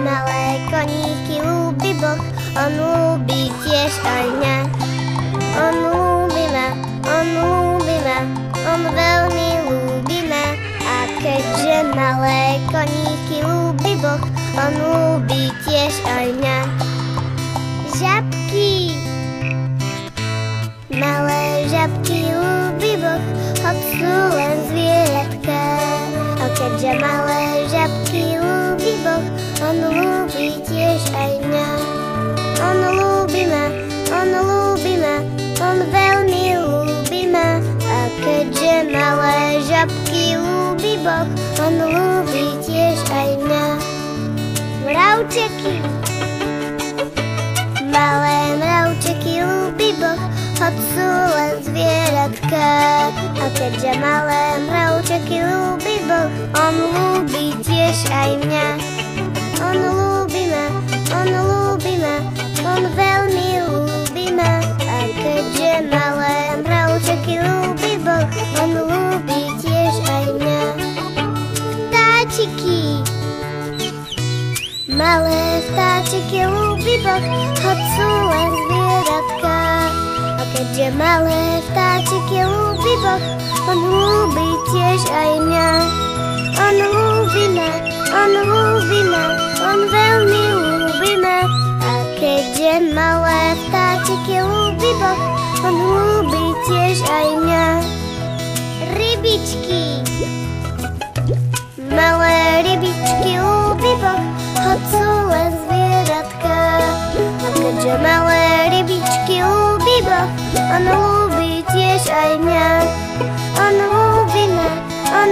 malé koníky ľúbi Boh, on ľúbi tiež aj mňa. On ľúbi ma, on ľúbi ma, on veľmi ľúbi ma. A keďže malé koníky ľúbi Boh, on ľúbi tiež aj mňa. Žabky, malé žabky ľúbi Boh, hoď sú len zvieratka. A keďže malé žabky ľúbi Boh, on ľúbi tiež aj mňa. On ľúbi ma, on ľúbi ma, on veľmi ľúbi ma. A keďže malé žabky ľúbi Boh, on ľúbi tiež aj mňa. Mravčeky, malé mravčeky ľúbi Boh, hoď sú len zvieratka. A keďže malé mravčeky ľúbi Boh, on ľúbi tiež aj mňa. On ľúbi ma, on ľúbi ma, on veľmi ľúbi ma. A keďže malé mravčeky ľúbi Boh, on ľúbi tiež aj mňa. Vtáčiky, malé vtáčiky ľúbi Boh, hoď sú len zvieratka. A keďže malé vtáčiky ľúbi Boh, on ľúbi tiež aj mňa. On ľúbi ma, on ľúbi ma, on veľmi ľúbi ma. A keďže malé vtáčiky ľúbi Boh, on ľúbi tiež aj mňa. Rybičky, malé rybičky ľúbi Boh, hoď sú len zvieratka. A keďže malé rybičky ľúbi Boh, on ľúbi tiež aj mňa. On ľúbi ma, on